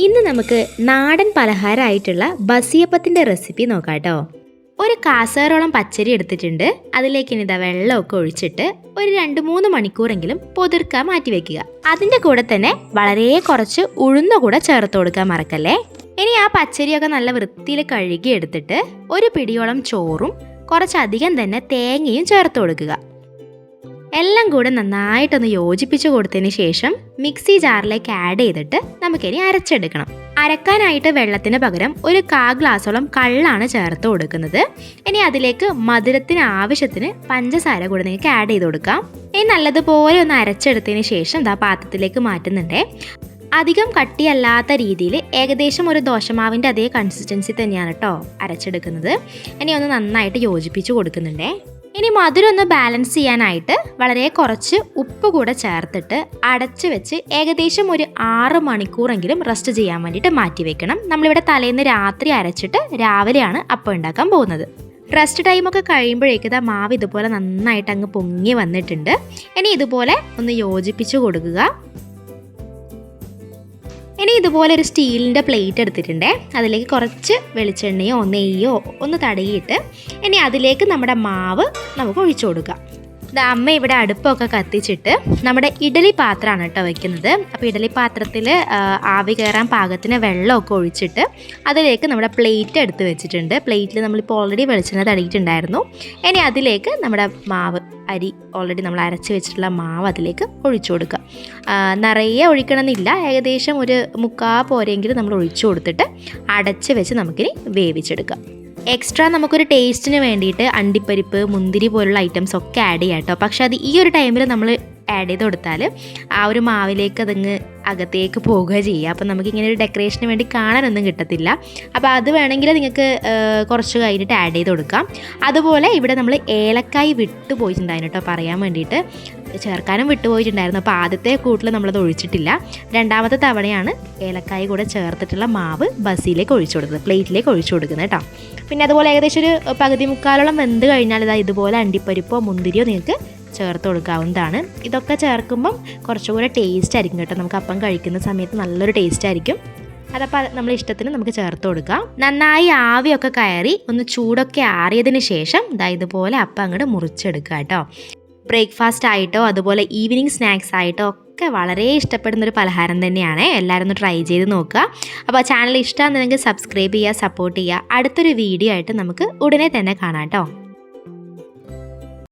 ഇന്ന് നമുക്ക് നാടൻ പലഹാരമായിട്ടുള്ള ബസിയപ്പത്തിൻ്റെ റെസിപ്പി നോക്കാം കേട്ടോ. ഒരു കാസേറോളം പച്ചരി എടുത്തിട്ടുണ്ട്. അതിലേക്ക് ഇതാ വെള്ളമൊക്കെ ഒഴിച്ചിട്ട് ഒരു 2-3 മണിക്കൂറെങ്കിലും പൊതിർക്കാൻ മാറ്റി വെക്കുക. അതിൻ്റെ കൂടെ തന്നെ വളരെ കുറച്ച് ഉഴുന്ന കൂടെ ചേർത്ത് കൊടുക്കാൻ മറക്കല്ലേ. ഇനി ആ പച്ചരിയൊക്കെ നല്ല വൃത്തിയിൽ കഴുകി എടുത്തിട്ട് ഒരു പിടിയോളം ചോറും കുറച്ചധികം തന്നെ തേങ്ങയും ചേർത്ത് കൊടുക്കുക. എല്ലാം കൂടെ നന്നായിട്ടൊന്ന് യോജിപ്പിച്ച് കൊടുത്തതിന് ശേഷം മിക്സി ജാറിലേക്ക് ആഡ് ചെയ്തിട്ട് നമുക്കിനി അരച്ചെടുക്കണം. അരക്കാനായിട്ട് വെള്ളത്തിന് പകരം ഒരു 1/4 ഗ്ലാസോളം കള്ളാണ് ചേർത്ത് കൊടുക്കുന്നത്. ഇനി അതിലേക്ക് മധുരത്തിന് ആവശ്യത്തിന് പഞ്ചസാര കൂടെ നിങ്ങൾക്ക് ആഡ് ചെയ്ത് കൊടുക്കാം. ഇനി നല്ലതുപോലെ ഒന്ന് അരച്ചെടുത്തതിന് ശേഷം ഇതാ പാത്രത്തിലേക്ക് മാറ്റുന്നുണ്ടേ. അധികം കട്ടിയല്ലാത്ത രീതിയിൽ ഏകദേശം ഒരു ദോശമാവിൻ്റെ അതേ കൺസിസ്റ്റൻസി തന്നെയാണ് കേട്ടോ അരച്ചെടുക്കുന്നത്. ഇനി ഒന്ന് നന്നായിട്ട് യോജിപ്പിച്ച് കൊടുക്കുന്നുണ്ടേ. ഇനി മധുരം ഒന്ന് ബാലൻസ് ചെയ്യാനായിട്ട് വളരെ കുറച്ച് ഉപ്പ് കൂടെ ചേർത്തിട്ട് അടച്ച് വെച്ച് ഏകദേശം ഒരു 6 മണിക്കൂറെങ്കിലും റെസ്റ്റ് ചെയ്യാൻ വേണ്ടിയിട്ട് മാറ്റി വെക്കണം. നമ്മളിവിടെ തലേന്ന് രാത്രി അരച്ചിട്ട് രാവിലെയാണ് അപ്പം ഉണ്ടാക്കാൻ പോകുന്നത്. റെസ്റ്റ് ടൈമൊക്കെ കഴിയുമ്പോഴേക്കും ഇതാ മാവ് ഇതുപോലെ നന്നായിട്ട് അങ്ങ് പൊങ്ങി വന്നിട്ടുണ്ട്. ഇനി ഇതുപോലെ ഒന്ന് യോജിപ്പിച്ച് കൊടുക്കുക. ഇനി ഇതുപോലെ ഒരു സ്റ്റീലിൻ്റെ പ്ലേറ്റ് എടുത്തിട്ടുണ്ടേ. അതിലേക്ക് കുറച്ച് വെളിച്ചെണ്ണയോ നെയ്യോ ഒന്ന് തടയിയിട്ട് ഇനി അതിലേക്ക് നമ്മുടെ മാവ് നമുക്ക് ഒഴിച്ചു കൊടുക്കാം. അമ്മ ഇവിടെ അടുപ്പൊക്കെ കത്തിച്ചിട്ട് നമ്മുടെ ഇഡലി പാത്രമാണ് കേട്ടോ വയ്ക്കുന്നത്. അപ്പോൾ ഇഡലി പാത്രത്തിൽ ആവി കയറാൻ പാകത്തിന് വെള്ളമൊക്കെ ഒഴിച്ചിട്ട് അതിലേക്ക് നമ്മുടെ പ്ലേറ്റ് എടുത്ത് വെച്ചിട്ടുണ്ട്. പ്ലേറ്റിൽ നമ്മളിപ്പോൾ ഓൾറെഡി വെളിച്ചെണ്ണ തടയിയിട്ടുണ്ടായിരുന്നു. ഇനി അതിലേക്ക് നമ്മുടെ മാവ് അരി ഓൾറെഡി നമ്മൾ അരച്ച് വെച്ചിട്ടുള്ള മാവ് അതിലേക്ക് ഒഴിച്ചു കൊടുക്കുക. നിറയെ ഒഴിക്കണമെന്നില്ല, ഏകദേശം ഒരു 1/4 പോരെങ്കിലും നമ്മൾ ഒഴിച്ചു കൊടുത്തിട്ട് അടച്ച് വെച്ച് നമുക്കിനി വേവിച്ചെടുക്കാം. എക്സ്ട്രാ നമുക്കൊരു ടേസ്റ്റിന് വേണ്ടിയിട്ട് അണ്ടിപ്പരിപ്പ്, മുന്തിരി പോലുള്ള ഐറ്റംസ് ഒക്കെ ആഡ് ചെയ്യാം കേട്ടോ. പക്ഷേ അത് ഈ ഒരു ടൈമിൽ നമ്മൾ ആഡ് ചെയ്ത് കൊടുത്താൽ ആ ഒരു മാവിലേക്ക് അതങ്ങ് അകത്തേക്ക് പോകുക ചെയ്യുക. അപ്പം നമുക്കിങ്ങനെ ഒരു ഡെക്കറേഷന് വേണ്ടി കാണാനൊന്നും കിട്ടത്തില്ല. അപ്പോൾ അത് വേണമെങ്കിൽ നിങ്ങൾക്ക് കുറച്ച് കഴിഞ്ഞിട്ട് ആഡ് ചെയ്ത് കൊടുക്കാം. അതുപോലെ ഇവിടെ നമ്മൾ ഏലക്കായ് വിട്ടുപോയിട്ടുണ്ടായിരുന്നു കേട്ടോ പറയാൻ വേണ്ടിയിട്ട്, ചേർക്കാനും വിട്ടുപോയിട്ടുണ്ടായിരുന്നു. അപ്പോൾ ആദ്യത്തെ കൂട്ടിൽ നമ്മളത് ഒഴിച്ചിട്ടില്ല. രണ്ടാമത്തെ തവണയാണ് ഏലക്കായ് കൂടെ ചേർത്തിട്ടുള്ള മാവ് ബസിയിലേക്ക് ഒഴിച്ചു കൊടുക്കുന്നത്, പ്ലേറ്റിലേക്ക് ഒഴിച്ചു കൊടുക്കുന്നത് കേട്ടോ. പിന്നെ അതുപോലെ ഏകദേശം ഒരു പകുതി മുക്കാലോളം വെന്ത് കഴിഞ്ഞാൽ ഇതുപോലെ അണ്ടിപ്പരിപ്പോ മുന്തിരിയോ നിങ്ങൾക്ക് ചേർത്ത് കൊടുക്കാവുന്നതാണ്. ഇതൊക്കെ ചേർക്കുമ്പം കുറച്ചുകൂടെ ടേസ്റ്റ് ആയിരിക്കും കേട്ടോ. നമുക്ക് അപ്പം കഴിക്കുന്ന സമയത്ത് നല്ലൊരു ടേസ്റ്റ് ആയിരിക്കും. അതപ്പോൾ നമ്മൾ ഇഷ്ടത്തിന് നമുക്ക് ചേർത്ത് കൊടുക്കാം. നന്നായി ആവിയൊക്കെ കയറി ഒന്ന് ചൂടൊക്കെ ആറിയതിന് ശേഷം ഇതുപോലെ അപ്പം അങ്ങോട്ട് മുറിച്ചെടുക്കുക കേട്ടോ. ബ്രേക്ക്ഫാസ്റ്റ് ആയിട്ടോ അതുപോലെ ഈവനിങ് സ്നാക്സ് ആയിട്ടോ ഒക്കെ വളരെ ഇഷ്ടപ്പെടുന്നൊരു പലഹാരം തന്നെയാണ്. എല്ലാവരും ഒന്ന് ട്രൈ ചെയ്ത് നോക്കുക. അപ്പോൾ ചാനൽ ഇഷ്ടമാണെന്നുണ്ടെങ്കിൽ സബ്സ്ക്രൈബ് ചെയ്യുക, സപ്പോർട്ട് ചെയ്യുക. അടുത്തൊരു വീഡിയോ ആയിട്ട് നമുക്ക് ഉടനെ തന്നെ കാണാം കേട്ടോ.